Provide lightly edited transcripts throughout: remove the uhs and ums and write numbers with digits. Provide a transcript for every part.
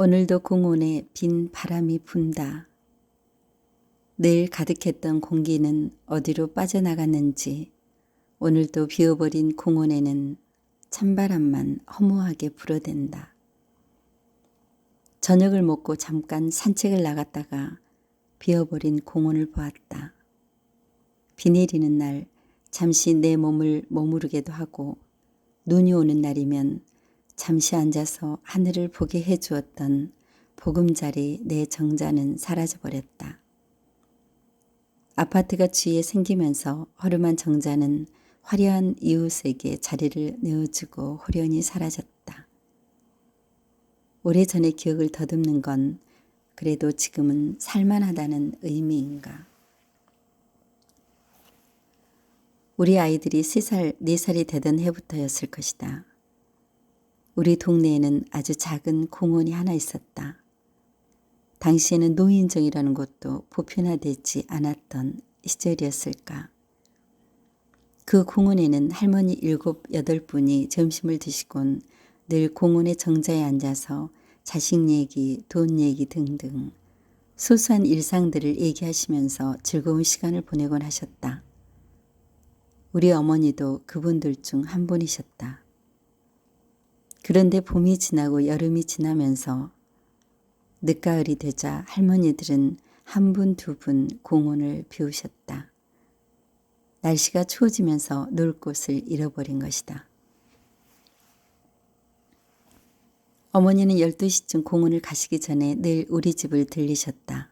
오늘도 공원에 빈 바람이 분다. 늘 가득했던 공기는 어디로 빠져나갔는지 오늘도 비어버린 공원에는 찬바람만 허무하게 불어댄다. 저녁을 먹고 잠깐 산책을 나갔다가 비어버린 공원을 보았다. 비 내리는 날 잠시 내 몸을 머무르게도 하고 눈이 오는 날이면 잠시 앉아서 하늘을 보게 해주었던 보금자리 내 정자는 사라져버렸다. 아파트가 주위에 생기면서 허름한 정자는 화려한 이웃에게 자리를 내어주고 호련히 사라졌다. 오래전의 기억을 더듬는 건 그래도 지금은 살만하다는 의미인가. 우리 아이들이 3살, 4살이 되던 해부터였을 것이다. 우리 동네에는 아주 작은 공원이 하나 있었다. 당시에는 노인정이라는 곳도 보편화되지 않았던 시절이었을까. 그 공원에는 할머니 7, 8분이 점심을 드시곤 늘 공원의 정자에 앉아서 자식 얘기, 돈 얘기 등등 소소한 일상들을 얘기하시면서 즐거운 시간을 보내곤 하셨다. 우리 어머니도 그분들 중 한 분이셨다. 그런데 봄이 지나고 여름이 지나면서 늦가을이 되자 할머니들은 한 분, 2분 공원을 비우셨다. 날씨가 추워지면서 놀 곳을 잃어버린 것이다. 어머니는 12시쯤 공원을 가시기 전에 늘 우리 집을 들리셨다.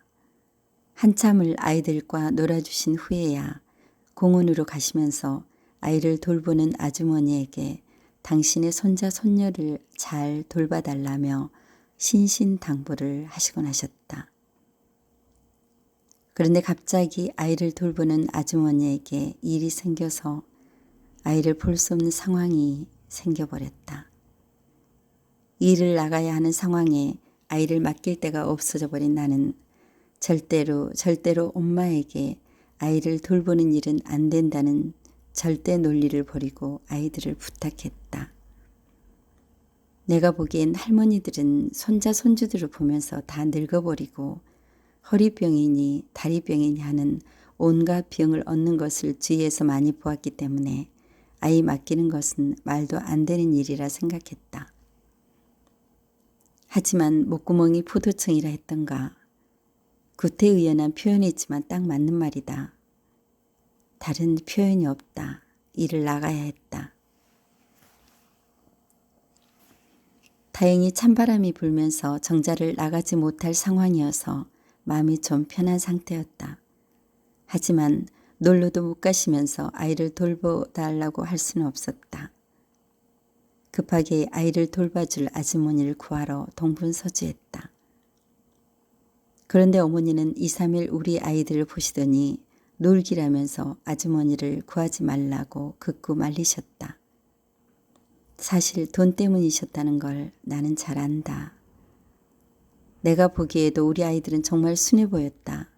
한참을 아이들과 놀아주신 후에야 공원으로 가시면서 아이를 돌보는 아주머니에게 당신의 손자 손녀를 잘 돌봐달라며 신신당부를 하시곤 하셨다. 그런데 갑자기 아이를 돌보는 아주머니에게 일이 생겨서 아이를 볼 수 없는 상황이 생겨버렸다. 일을 나가야 하는 상황에 아이를 맡길 데가 없어져 버린 나는 절대로 엄마에게 아이를 돌보는 일은 안 된다는 절대 논리를 버리고 아이들을 부탁했다. 내가 보기엔 할머니들은 손자 손주들을 보면서 다 늙어버리고 허리병이니 다리병이니 하는 온갖 병을 얻는 것을 주위에서 많이 보았기 때문에 아이 맡기는 것은 말도 안 되는 일이라 생각했다. 하지만 목구멍이 포도청이라 했던가 구태의연한 표현이지만 딱 맞는 말이다. 다른 표현이 없다. 일을 나가야 했다. 다행히 찬바람이 불면서 정자를 나가지 못할 상황이어서 마음이 좀 편한 상태였다. 하지만 놀러도 못 가시면서 아이를 돌봐달라고 할 수는 없었다. 급하게 아이를 돌봐줄 아주머니를 구하러 동분서주했다. 그런데 어머니는 2, 3일 우리 아이들을 보시더니 놀기라면서 아주머니를 구하지 말라고 극구 말리셨다. 사실 돈 때문이셨다는 걸 나는 잘 안다. 내가 보기에도 우리 아이들은 정말 순해 보였다.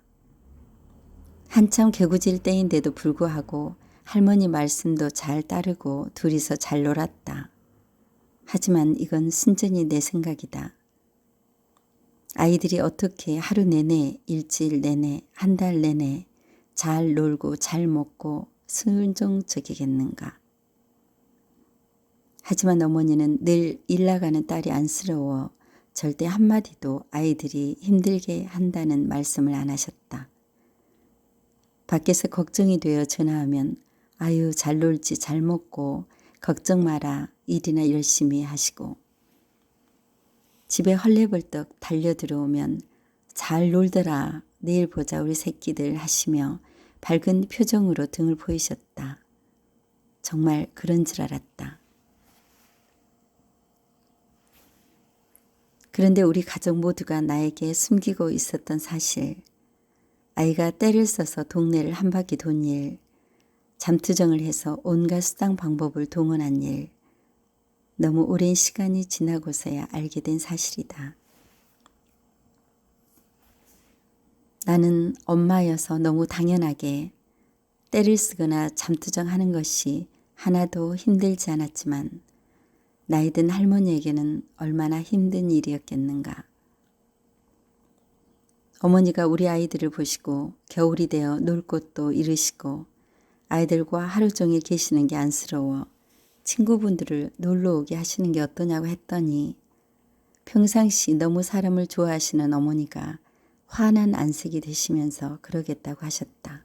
한참 개구질 때인데도 불구하고 할머니 말씀도 잘 따르고 둘이서 잘 놀았다. 하지만 이건 순전히 내 생각이다. 아이들이 어떻게 하루 내내, 일주일 내내, 한 달 내내 잘 놀고 잘 먹고 순종적이겠는가. 하지만 어머니는 늘 일 나가는 딸이 안쓰러워 절대 한마디도 아이들이 힘들게 한다는 말씀을 안 하셨다. 밖에서 걱정이 되어 전화하면 아유 잘 놀지 잘 먹고 걱정 마라 일이나 열심히 하시고 집에 헐레벌떡 달려 들어오면 잘 놀더라 내일 보자 우리 새끼들 하시며 밝은 표정으로 등을 보이셨다. 정말 그런 줄 알았다. 그런데 우리 가족 모두가 나에게 숨기고 있었던 사실, 아이가 때를 써서 동네를 한 바퀴 돈 일, 잠투정을 해서 온갖 수당 방법을 동원한 일, 너무 오랜 시간이 지나고서야 알게 된 사실이다. 나는 엄마여서 너무 당연하게 때를 쓰거나 잠투정하는 것이 하나도 힘들지 않았지만 나이 든 할머니에게는 얼마나 힘든 일이었겠는가. 어머니가 우리 아이들을 보시고 겨울이 되어 놀 곳도 잃으시고 아이들과 하루 종일 계시는 게 안쓰러워 친구분들을 놀러 오게 하시는 게 어떠냐고 했더니 평상시 너무 사람을 좋아하시는 어머니가 환한 안색이 되시면서 그러겠다고 하셨다.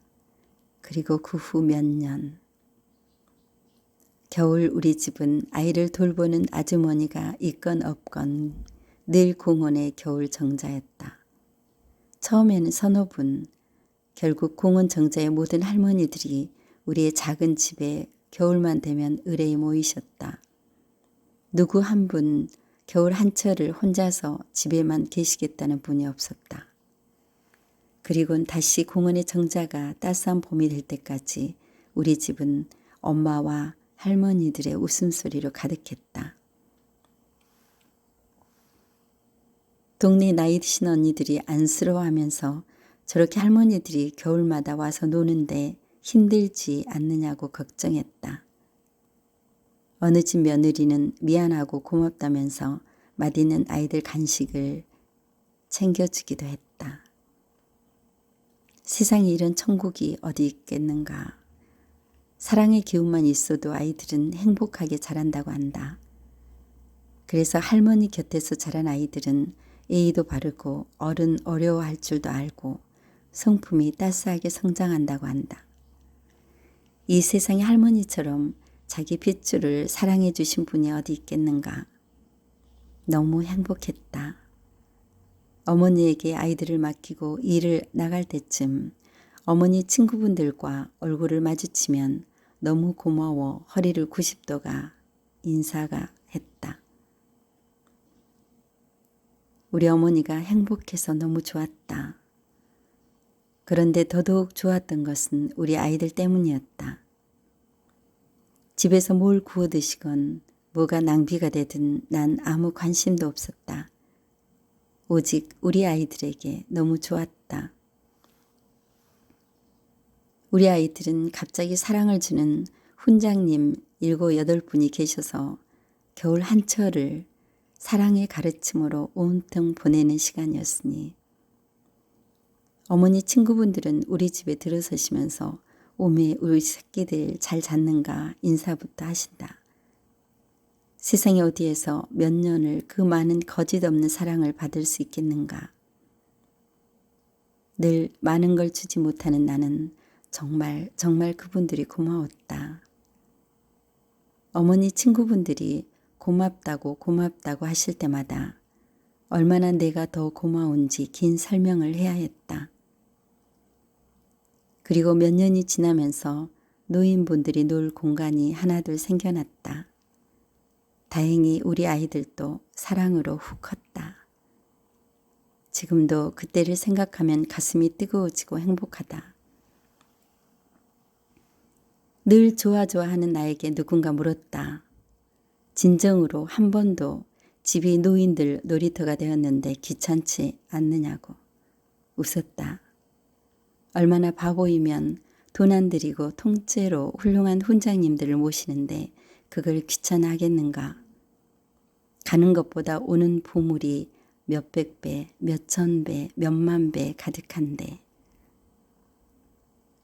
그리고 그 후 몇 년 겨울 우리 집은 아이를 돌보는 아주머니가 있건 없건 늘 공원의 겨울 정자였다. 처음에는 서너 분, 결국 공원 정자의 모든 할머니들이 우리의 작은 집에 겨울만 되면 의뢰에 모이셨다. 누구 한 분 겨울 한철을 혼자서 집에만 계시겠다는 분이 없었다. 그리곤 다시 공원의 정자가 따스한 봄이 될 때까지 우리 집은 엄마와 할머니들의 웃음소리로 가득했다. 동네 나이 드신 언니들이 안쓰러워하면서 저렇게 할머니들이 겨울마다 와서 노는데 힘들지 않느냐고 걱정했다. 어느 집 며느리는 미안하고 고맙다면서 맛있는 아이들 간식을 챙겨주기도 했다. 세상에 이런 천국이 어디 있겠는가. 사랑의 기운만 있어도 아이들은 행복하게 자란다고 한다. 그래서 할머니 곁에서 자란 아이들은 예의도 바르고 어른 어려워할 줄도 알고 성품이 따스하게 성장한다고 한다. 이 세상에 할머니처럼 자기 핏줄을 사랑해 주신 분이 어디 있겠는가. 너무 행복했다. 어머니에게 아이들을 맡기고 일을 나갈 때쯤 어머니 친구분들과 얼굴을 마주치면 너무 고마워 허리를 90도가 인사가 했다. 우리 어머니가 행복해서 너무 좋았다. 그런데 더더욱 좋았던 것은 우리 아이들 때문이었다. 집에서 뭘 구워 드시건 뭐가 낭비가 되든 난 아무 관심도 없었다. 오직 우리 아이들에게 너무 좋았다. 우리 아이들은 갑자기 사랑을 주는 훈장님 7, 8분이 계셔서 겨울 한철을 사랑의 가르침으로 온통 보내는 시간이었으니 어머니 친구분들은 우리 집에 들어서시면서 오메 우리 새끼들 잘 잤는가 인사부터 하신다. 세상에 어디에서 몇 년을 그 많은 거짓 없는 사랑을 받을 수 있겠는가. 늘 많은 걸 주지 못하는 나는 정말 그분들이 고마웠다. 어머니 친구분들이 고맙다고 하실 때마다 얼마나 내가 더 고마운지 긴 설명을 해야 했다. 그리고 몇 년이 지나면서 노인분들이 놀 공간이 하나둘 생겨났다. 다행히 우리 아이들도 사랑으로 훅 컸다. 지금도 그때를 생각하면 가슴이 뜨거워지고 행복하다. 늘 좋아하는 나에게 누군가 물었다. 진정으로 한 번도 집이 노인들 놀이터가 되었는데 귀찮지 않느냐고. 웃었다. 얼마나 바보이면 돈 안 들이고 통째로 훌륭한 훈장님들을 모시는데 그걸 귀찮아하겠는가. 가는 것보다 오는 보물이 몇백 배, 몇천 배, 몇만 배 가득한데.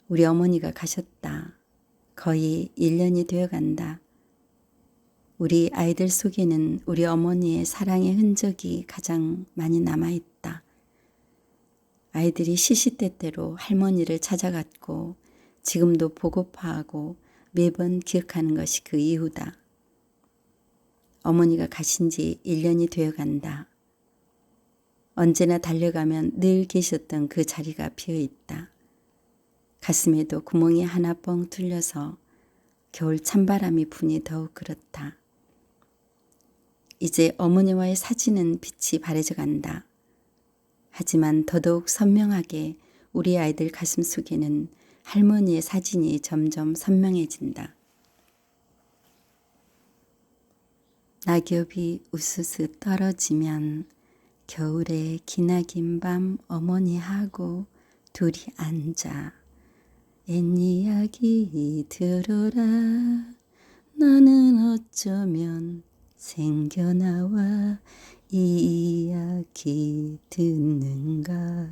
우리 어머니가 가셨다. 거의 1년이 되어간다. 우리 아이들 속에는 우리 어머니의 사랑의 흔적이 가장 많이 남아있다. 아이들이 시시때때로 할머니를 찾아갔고 지금도 보고파하고 매번 기억하는 것이 그 이유다. 어머니가 가신 지 1년이 되어간다. 언제나 달려가면 늘 계셨던 그 자리가 비어있다. 가슴에도 구멍이 하나 뻥 뚫려서 겨울 찬바람이 부니 더욱 그렇다. 이제 어머니와의 사진은 빛이 바래져 간다. 하지만 더더욱 선명하게 우리 아이들 가슴 속에는 할머니의 사진이 점점 선명해진다. 낙엽이 우수수 떨어지면 겨울에 기나긴 밤 어머니하고 둘이 앉아 옛 이야기 들어라. 나는 어쩌면 생겨나와 이 이야기 듣는가.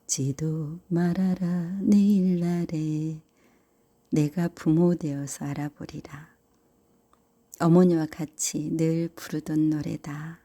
묻지도 말아라 내일날에 내가 부모 되어서 알아보리라. 어머니와 같이 늘 부르던 노래다.